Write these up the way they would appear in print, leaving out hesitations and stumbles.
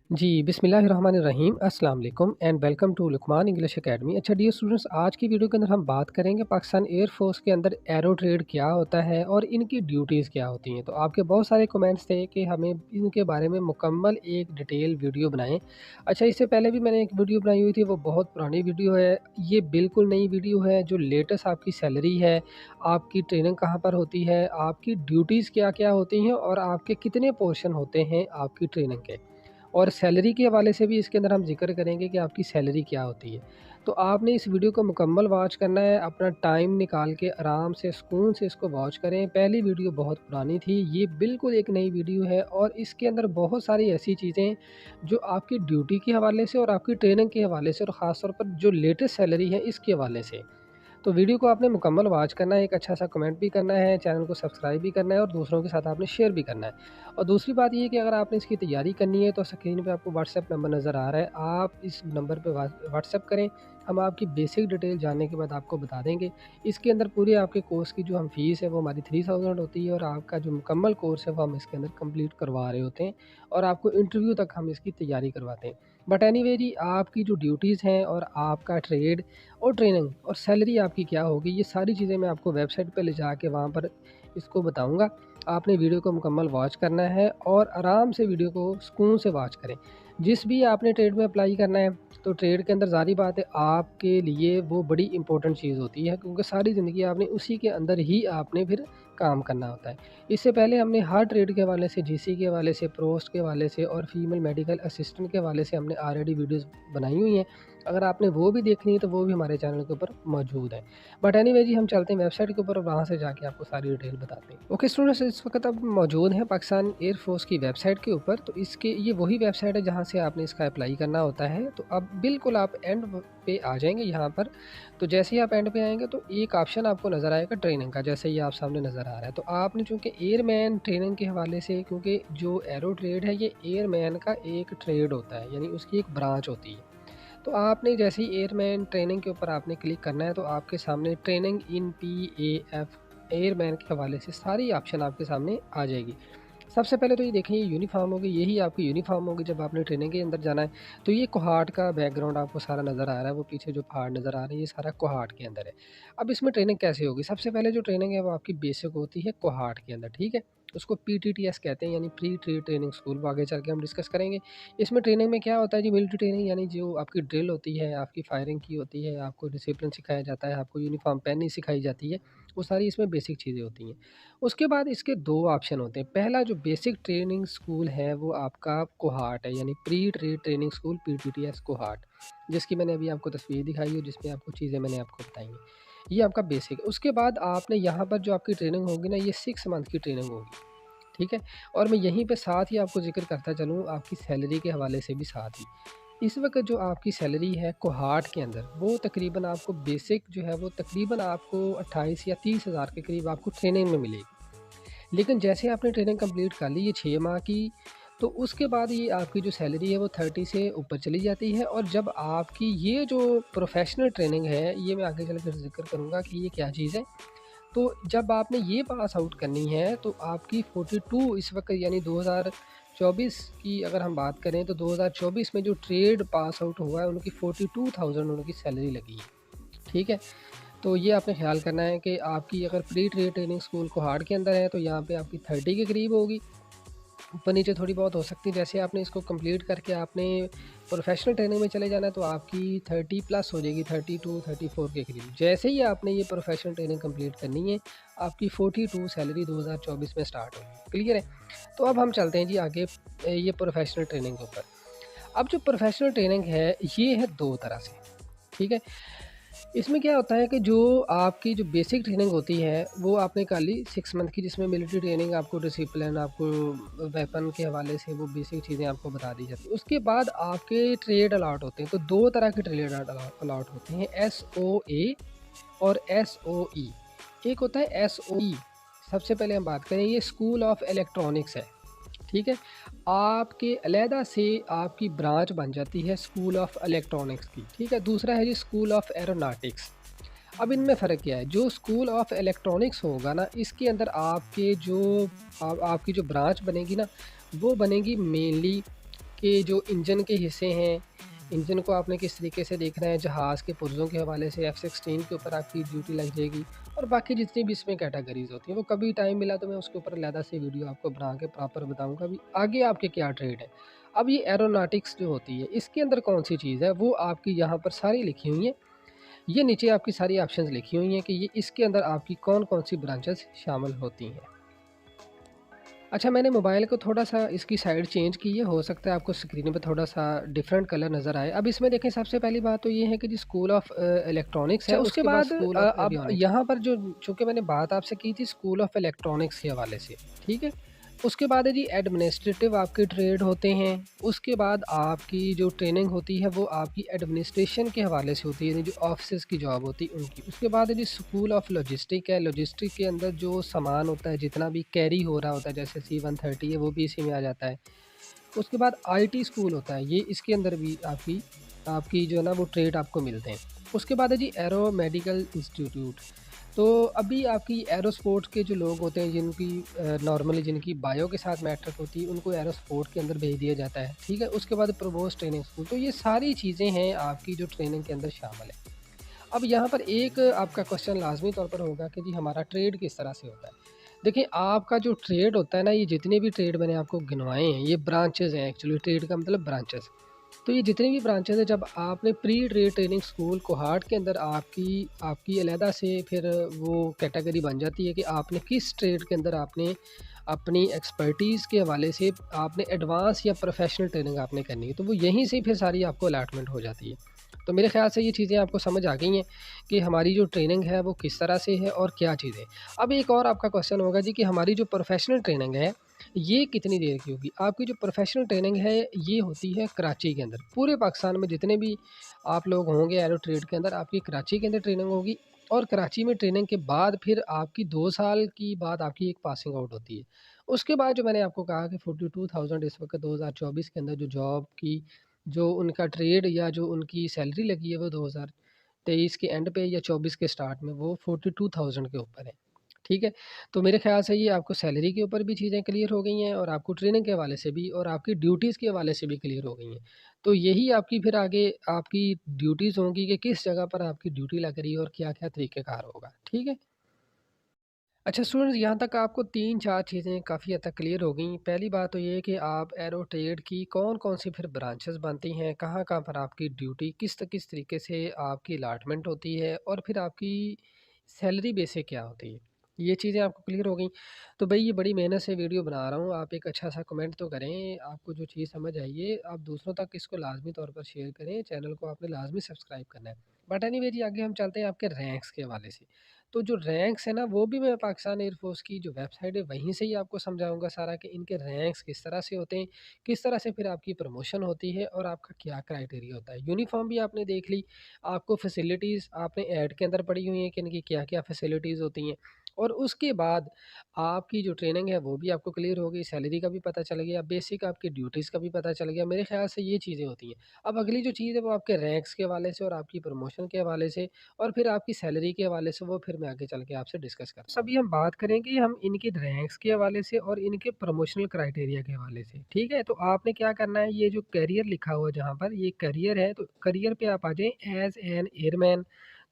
जी, बिस्मिल्लाहिर्रहमानिर्रहीम, अस्सलाम वालेकुम and welcome to Luqman English academy. अच्छा डियर स्टूडेंट्स, आज की वीडियो के अंदर हम बात करेंगे पाकिस्तान एयर फोर्स के अंदर एरो ट्रेड क्या होता है और इनकी ड्यूटीज़ क्या होती हैं। तो आपके बहुत सारे कमेंट्स थे कि हमें इनके बारे में मुकम्मल एक डिटेल वीडियो बनाएँ। अच्छा, इससे पहले भी मैंने एक वीडियो बनाई हुई थी, वो बहुत पुरानी वीडियो है। ये बिल्कुल नई वीडियो है, जो लेटेस्ट आपकी सैलरी है, आपकी ट्रेनिंग कहाँ पर होती है, आपकी ड्यूटीज़ क्या-क्या होती हैं और आपके कितने पोर्शन होते हैं आपकी ट्रेनिंग के। और सैलरी के हवाले से भी इसके अंदर हम ज़िक्र करेंगे कि आपकी सैलरी क्या होती है। तो आपने इस वीडियो को मुकम्मल वॉच करना है, अपना टाइम निकाल के आराम से सुकून से इसको वॉच करें। पहली वीडियो बहुत पुरानी थी, ये बिल्कुल एक नई वीडियो है और इसके अंदर बहुत सारी ऐसी चीज़ें जो आपकी ड्यूटी के हवाले से और आपकी ट्रेनिंग के हवाले से और ख़ास तौर पर जो लेटेस्ट सैलरी है इसके हवाले से। तो वीडियो को आपने मुकम्मल वॉच करना है, एक अच्छा-सा कमेंट भी करना है, चैनल को सब्सक्राइब भी करना है और दूसरों के साथ आपने शेयर भी करना है। और दूसरी बात ये है कि अगर आपने इसकी तैयारी करनी है तो स्क्रीन पे आपको व्हाट्सएप नंबर नज़र आ रहा है, आप इस नंबर पे व्हाट्सएप करें, हम आपकी बेसिक डिटेल जानने के बाद आपको बता देंगे। इसके अंदर पूरे आपके कोर्स की जो हम फ़ीस है वो हमारी 3000 होती है और आपका जो मुकम्मल कोर्स है वो हम इसके अंदर कंप्लीट करवा रहे होते हैं और आपको इंटरव्यू तक हम इसकी तैयारी करवाते हैं। बट एनीवे जी, आपकी जो ड्यूटीज़ हैं और आपका ट्रेड और ट्रेनिंग और सैलरी आपकी क्या होगी, ये सारी चीज़ें मैं आपको वेबसाइट पे ले जाके वहाँ पर इसको बताऊँगा। आपने वीडियो को मुकम्मल वॉच करना है और आराम से वीडियो को सुकून से वॉच करें। जिस भी आपने ट्रेड में अप्लाई करना है, तो ट्रेड के अंदर ज़ाहिर बात है आपके लिए वो बड़ी इंपॉर्टेंट चीज़ होती है, क्योंकि सारी ज़िंदगी आपने उसी के अंदर ही आपने फिर काम करना होता है। इससे पहले हमने हर ट्रेड के हवाले से, जीसी के हवाले से, पोस्ट के हवाले से और फीमेल मेडिकल असिस्टेंट के हवाले से हमने ऑलरेडी वीडियोज़ बनाई हुई हैं। अगर आपने वो भी देखनी है तो वो भी हमारे चैनल के ऊपर मौजूद है। बट एनीवे जी, हम चलते हैं वेबसाइट के ऊपर और वहाँ से जाके आपको सारी डिटेल बताते हैं। ओके स्टूडेंट्स, इस वक्त अब मौजूद हैं पाकिस्तान एयर फोर्स की वेबसाइट के ऊपर। तो इसके ये वही वेबसाइट है जहाँ से आपने इसका अप्लाई करना होता है। तो अब बिल्कुल आप एंड पे आ जाएंगे यहाँ पर। तो जैसे ही आप एंड पे आएंगे तो एक ऑप्शन आपको नज़र आएगा ट्रेनिंग का, जैसे ये आप सामने नज़र आ रहा है। तो आपने चूँकि एयरमैन ट्रेनिंग के हवाले से, क्योंकि जो एरो ट्रेड है ये एयरमैन का एक ट्रेड होता है, यानी उसकी एक ब्रांच होती है। तो आपने जैसे ही एयरमैन ट्रेनिंग के ऊपर आपने क्लिक करना है तो आपके सामने ट्रेनिंग इन पीएएफ एयरमैन के हवाले से सारी ऑप्शन आपके सामने आ जाएगी। सबसे पहले तो ये देखें, ये यूनिफ़ॉर्म होगी, यही आपकी यूनिफ़ॉर्म होगी जब आपने ट्रेनिंग के अंदर जाना है। तो ये कोहाट का बैकग्राउंड आपको सारा नज़र आ रहा है, वो पीछे जो पहाड़ नज़र आ रहे हैं ये सारा कोहाट के अंदर है। अब इसमें ट्रेनिंग कैसे होगी? सबसे पहले जो ट्रेनिंग है वो आपकी बेसिक होती है कोहाट के अंदर, ठीक है? उसको पीटीटीएस कहते हैं, यानी प्री ट्रेनिंग स्कूल। वो आगे चल के हम डिस्कस करेंगे। इसमें ट्रेनिंग में क्या होता है जी, मिलिट्री ट्रेनिंग, यानी जो आपकी ड्रिल होती है, आपकी फायरिंग की होती है, आपको डिसिप्लिन सिखाया जाता है, आपको यूनिफ़ॉर्म पहननी सिखाई जाती है, वो सारी इसमें बेसिक चीज़ें होती हैं। उसके बाद इसके 2 ऑप्शन होते हैं। पहला जो बेसिक ट्रेनिंग स्कूल है वो आपका कोहाट है, यानी प्री ट्रेनिंग स्कूल पीटीटीएस कोहाट, जिसकी मैंने अभी आपको तस्वीर दिखाई है, जिसमें आपको चीज़ें मैंने आपको बताई हैं। ये आपका बेसिक है। उसके बाद आपने यहाँ पर जो आपकी ट्रेनिंग होगी ना, ये 6 मंथ की ट्रेनिंग होगी, ठीक है? और मैं यहीं पे साथ ही आपको ज़िक्र करता चलूँ आपकी सैलरी के हवाले से भी साथ ही। इस वक़्त जो आपकी सैलरी है कोहाट के अंदर, वो तकरीबन आपको बेसिक जो है वो तकरीबन आपको 28 या 30 हज़ार के करीब आपको ट्रेनिंग में मिलेगी। लेकिन जैसे आपने ट्रेनिंग कंप्लीट कर ली, ये 6 माह की, तो उसके बाद ये आपकी जो सैलरी है वो 30 से ऊपर चली जाती है। और जब आपकी ये जो प्रोफ़ेशनल ट्रेनिंग है, ये मैं आगे चलकर ज़िक्र करूँगा कि ये क्या चीज़ है। तो जब आपने ये पास आउट करनी है तो आपकी 42 इस वक़्त, यानी 2024 की अगर हम बात करें तो 2024 में जो ट्रेड पास आउट हुआ है उनकी 42,000 उनकी सैलरी लगी है, ठीक है? तो ये आपने ख़्याल करना है कि आपकी अगर प्री ट्रेनिंग स्कूल कोहाट के अंदर है तो यहाँ पे आपकी 30 के करीब होगी। ऊपर नीचे थोड़ी बहुत हो सकती है। जैसे आपने इसको कंप्लीट करके आपने प्रोफेशनल ट्रेनिंग में चले जाना है तो आपकी 30 प्लस हो जाएगी, 32 34 के करीब। जैसे ही आपने ये प्रोफेशनल ट्रेनिंग कंप्लीट करनी है, आपकी 42 सैलरी 2024 में स्टार्ट होगी। क्लियर है? तो अब हम चलते हैं जी आगे, ये प्रोफेशनल ट्रेनिंग के ऊपर। अब जो प्रोफेशनल ट्रेनिंग है ये है 2 तरह से, ठीक है? इसमें क्या होता है कि जो आपकी जो बेसिक ट्रेनिंग होती है वो आपने कर ली 6 मंथ की, जिसमें मिलिट्री ट्रेनिंग, आपको डिसिप्लिन, आपको वेपन के हवाले से वो बेसिक चीज़ें आपको बता दी जाती है। उसके बाद आपके ट्रेड अलॉट होते हैं। तो 2 तरह के ट्रेड अलॉट होते हैं, एसओए और एसओई। एक होता है एसओई, सबसे पहले हम बात करें, ये स्कूल ऑफ इलेक्ट्रॉनिक्स है, ठीक है? आपके अलहदा से आपकी ब्रांच बन जाती है स्कूल ऑफ इलेक्ट्रॉनिक्स की, ठीक है? दूसरा है जी स्कूल ऑफ एरोनॉटिक्स। अब इनमें फ़र्क क्या है? जो स्कूल ऑफ इलेक्ट्रॉनिक्स होगा ना, इसके अंदर आपके जो आपकी जो ब्रांच बनेगी ना, वो बनेगी मेनली कि जो इंजन के हिस्से हैं, इंजन को आपने किस तरीके से देखना है, जहाज़ के पुर्ज़ों के हवाले से F-16 के ऊपर आपकी ड्यूटी लग जाएगी और बाकी जितनी भी इसमें कैटेगरीज़ होती हैं, वो कभी टाइम मिला तो मैं उसके ऊपर अलहदा से वीडियो आपको बना के प्रॉपर बताऊँगा अभी आगे आपके क्या ट्रेड है। अब ये एरोनॉटिक्स जो होती है, इसके अंदर कौन-सी चीज़ है, वो आपकी यहाँ पर सारी लिखी हुई हैं। ये नीचे आपकी सारी ऑप्शंस लिखी हुई हैं कि ये इसके अंदर आपकी कौन-कौन सी ब्रांचेज़ शामिल होती हैं। अच्छा, मैंने मोबाइल को थोड़ा-सा इसकी साइड चेंज की है, हो सकता है आपको स्क्रीन पे थोड़ा-सा डिफरेंट कलर नज़र आए। अब इसमें देखें, सबसे पहली बात तो ये है कि जी स्कूल ऑफ इलेक्ट्रॉनिक्स है, अच्छा, उसके उसके बाद बाद स्कूल ऑफ अब एवियोनिक्स। यहाँ पर जो चूँकि मैंने बात आपसे की थी स्कूल ऑफ इलेक्ट्रॉनिक्स के हवाले से, ठीक है? उसके बाद है जी एडमिनिस्ट्रेटिव आपके ट्रेड होते हैं, उसके बाद आपकी जो ट्रेनिंग होती है वो आपकी एडमिनिस्ट्रेशन के हवाले से होती है, यानी जो ऑफिसेज़ की जॉब होती है उनकी। उसके बाद है जी स्कूल ऑफ लॉजिस्टिक है, लॉजिस्टिक के अंदर जो सामान होता है, जितना भी कैरी हो रहा होता है, जैसे C-130 है, वो भी इसी में आ जाता है। उसके बाद आईटी स्कूल होता है, ये इसके अंदर भी आपकी आपकी जो है ना वो ट्रेड आपको मिलते हैं। उसके बाद है जी एरो मेडिकल इंस्टीट्यूट। तो अभी आपकी एरोस्पोर्ट्स के जो लोग होते हैं, जिनकी नॉर्मली जिनकी बायो के साथ मैट्रिक होती है, उनको एरोस्पोर्ट के अंदर भेज दिया जाता है, ठीक है? उसके बाद प्रोवोस्ट ट्रेनिंग स्कूल। तो ये सारी चीज़ें हैं आपकी जो ट्रेनिंग के अंदर शामिल है। अब यहाँ पर एक आपका क्वेश्चन लाज़मी तौर पर होगा कि जी हमारा ट्रेड किस तरह से होता है? देखिए, आपका जो ट्रेड होता है ना, ये जितने भी ट्रेड मैंने आपको गिनवाए हैं, ये ब्रांचेज़ हैं एक्चुअली, ट्रेड का मतलब ब्रांचेज़। तो ये जितनी भी ब्रांचेज़ हैं, जब आपने pre trade training school cohort के अंदर आपकी आपकी अलहदा से फिर वो कैटेगरी बन जाती है कि आपने किस ट्रेड के अंदर आपने अपनी एक्सपर्टीज़ के हवाले से आपने एडवांस या प्रोफ़ेशनल ट्रेनिंग आपने करनी है, तो वो यहीं से फिर सारी आपको अलॉटमेंट हो जाती है। तो मेरे ख़्याल से ये चीज़ें आपको समझ आ गई हैं कि हमारी जो ट्रेनिंग है वो किस तरह से है और क्या चीज़ें। अब एक और आपका क्वेश्चन होगा जी कि हमारी जो प्रोफ़ेशनल ट्रेनिंग है, ये कितनी देर की होगी? आपकी जो प्रोफ़ेशनल ट्रेनिंग है, ये होती है कराची के अंदर। पूरे पाकिस्तान में जितने भी आप लोग होंगे एरो ट्रेड के अंदर, आपकी कराची के अंदर ट्रेनिंग होगी और कराची में ट्रेनिंग के बाद फिर आपकी 2 साल की बाद आपकी एक पासिंग आउट होती है। उसके बाद जो मैंने आपको कहा कि 42,000 इस वक़्त 2024 के अंदर जो जॉब की जो उनका ट्रेड या जो उनकी सैलरी लगी है, वो 2023 के एंड पे या 24 के स्टार्ट में वो 42,000 के ऊपर है। ठीक है? तो मेरे ख़्याल से ये आपको सैलरी के ऊपर भी चीज़ें क्लियर हो गई हैं और आपको ट्रेनिंग के हवाले से भी और आपकी ड्यूटीज़ के हवाले से भी क्लियर हो गई हैं। तो यही आपकी फिर आगे आपकी ड्यूटीज़ होंगी कि किस जगह पर आपकी ड्यूटी लग रही है और क्या-क्या तरीक़ेकार होगा। ठीक है? अच्छा स्टूडेंट्स, यहाँ तक आपको 3-4 चीज़ें काफ़ी हद तक क्लियर हो गई। पहली बात तो ये है कि आप एरो ट्रेड की कौन-कौन सी फिर ब्रांचेज़ बनती हैं, कहाँ-कहाँ पर आपकी ड्यूटी किस तरीके से आपकी अलॉटमेंट होती है और फिर आपकी सैलरी बेसिक क्या होती है। ये चीज़ें आपको क्लियर हो गई। तो भई ये बड़ी मेहनत से वीडियो बना रहा हूँ, आप एक अच्छा-सा कमेंट तो करें, आपको जो चीज़ समझ आई है, आप दूसरों तक इसको लाज़मी तौर पर शेयर करें, चैनल को आपने लाज़मी सब्सक्राइब करना है। बट एनीवे जी, आगे हम चलते हैं आपके रैंक्स के हवाले से। तो जो रैंक्स है ना, वो भी मैं पाकिस्तान एयर फ़ोर्स की जो वेबसाइट है वहीं से ही आपको समझाऊँगा सारा कि इनके रैंक्स किस तरह से होते हैं, किस तरह से फिर आपकी प्रमोशन होती है और आपका क्या क्राइटेरिया होता है। यूनिफ़ॉर्म भी आपने देख ली, आपको फैसिलिटीज़ आपने ऐड के अंदर पढ़ी हुई हैं कि इनकी क्या-क्या फैसिलिटीज़ होती हैं और उसके बाद आपकी जो ट्रेनिंग है वो भी आपको क्लियर हो गई, सैलरी का भी पता चल गया, बेसिक आपकी ड्यूटीज़ का भी पता चल गया। मेरे ख़्याल से ये चीज़ें होती हैं। अब अगली जो चीज़ है वो आपके रैंक्स के हवाले से और आपकी प्रमोशन के हवाले से और फिर आपकी सैलरी के हवाले से, वो फिर मैं आगे चल के आपसे डिस्कस करता हूँ। अभी हम बात करेंगे हम इनके रैंक्स के हवाले से और इनके प्रमोशनल क्राइटेरिया के हवाले से, ठीक है? तो आपने क्या करना है, ये जो करियर लिखा हुआ है जहाँ पर, ये करियर है, तो करियर पे आप आ जाएँ एज़ एन एयरमैन।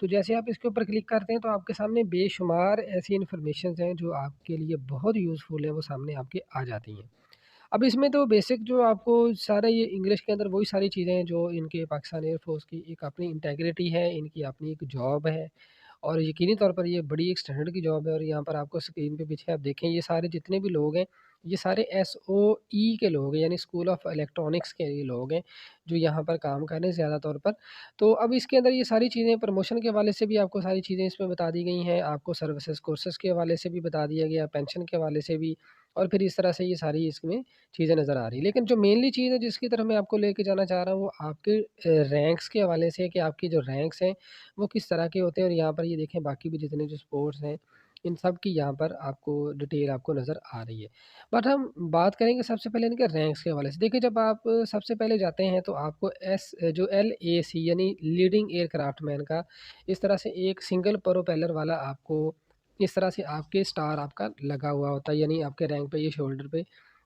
तो जैसे आप इसके ऊपर क्लिक करते हैं तो आपके सामने बेशुमार ऐसी इन्फॉर्मेशंस हैं जो आपके लिए बहुत यूज़फुल है, वो सामने आपके आ जाती हैं। अब इसमें तो बेसिक जो आपको सारा ये इंग्लिश के अंदर वही सारी चीज़ें हैं जो इनके पाकिस्तान एयर फ़ोर्स की एक अपनी इंटीग्रिटी है, इनकी अपनी एक जॉब है और यकीनी तौर पर ये बड़ी एक स्टैंडर्ड की जॉब है और यहाँ पर आपको स्क्रीन पे पीछे आप देखें, ये सारे जितने भी लोग हैं, ये सारे एसओई के लोग हैं, यानी स्कूल ऑफ इलेक्ट्रॉनिक्स के ये लोग हैं, जो यहाँ पर काम कर रहे हैं ज़्यादा तौर पर। तो अब इसके अंदर ये सारी चीज़ें प्रमोशन के हवाले से भी आपको सारी चीज़ें इसमें बता दी गई हैं, आपको सर्विसेज़ कोर्सेज़ के हवाले से भी बता दिया गया, पेंशन के हवाले से भी और फिर इस तरह से ये सारी इसमें चीज़ें नज़र आ रही हैं। लेकिन जो मेनली चीज़ है जिसकी तरफ मैं आपको लेके जाना चाह रहा हूँ, वो आपके रैंक्स के हवाले से है कि आपकी जो रैंक्स हैं वो किस तरह के होते हैं और यहाँ पर ये देखें बाकी भी जितने जो स्पोर्ट्स हैं, इन सब की यहाँ पर आपको डिटेल आपको नज़र आ रही है। बट हम बात करेंगे सबसे पहले इनके रैंक्स के हवाले से। देखिए, जब आप सबसे पहले जाते हैं तो आपको जो LAC यानी लीडिंग एयरक्राफ्ट मैन का इस तरह से एक सिंगल प्रोपेलर वाला आपको इस तरह से आपके स्टार आपका लगा हुआ होता है, यानी आपके रैंक पे ये शोल्डर पे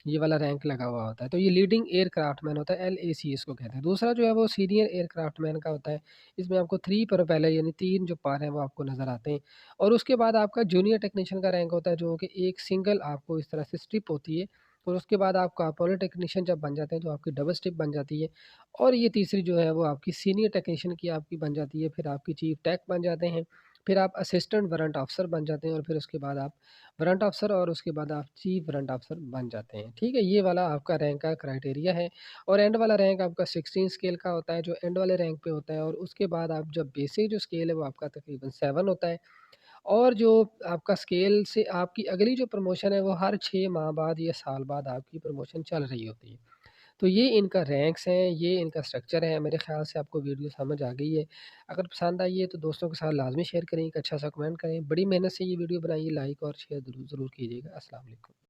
ये वाला रैंक लगा हुआ होता है। तो ये लीडिंग एयरक्राफ्टमैन होता है, LAC इसको कहते हैं। दूसरा जो है वो सीनियर एयरक्राफ्टमैन का होता है। इसमें आपको 3 प्रोपेलर यानी 3 जो पार हैं वो आपको नज़र आते हैं। और उसके बाद आपका जूनियर टेक्नीशियन का रैंक होता है जो कि एक सिंगल आपको इस तरह से स्ट्रिप होती है। और उसके बाद आपका अपोलो टेक्नीशियन जब बन जाते हैं तो आपकी डबल स्ट्रिप बन जाती है। और ये तीसरी जो है वो आपकी सीनियर टेक्नीशियन की आपकी बन जाती है। फिर आपकी चीफ टेक बन जाते हैं। फिर आप असिस्टेंट वारंट ऑफिसर बन जाते हैं और फिर उसके बाद आप वारंट ऑफिसर और उसके बाद आप चीफ वारंट ऑफिसर बन जाते हैं। ठीक है, ये वाला आपका रैंक का क्राइटेरिया है। और एंड वाला रैंक आपका 16 स्केल का होता है जो एंड वाले रैंक पे होता है। और उसके बाद आप जब बेसिक जो स्केल है वो आपका तकरीबन 7 होता है। और जो आपका स्केल से आपकी अगली जो प्रमोशन है वो हर 6 माह बाद या साल बाद आपकी प्रमोशन चल रही होती है। तो ये इनका रैंक्स हैं, ये इनका स्ट्रक्चर है। मेरे ख़्याल से आपको वीडियो समझ आ गई है। अगर पसंद आई है तो दोस्तों के साथ लाज़मी शेयर करें, एक अच्छा सा कमेंट करें। बड़ी मेहनत से ये वीडियो बनाई है, लाइक और शेयर ज़रूर कीजिएगा। अस्सलाम वालेकुम।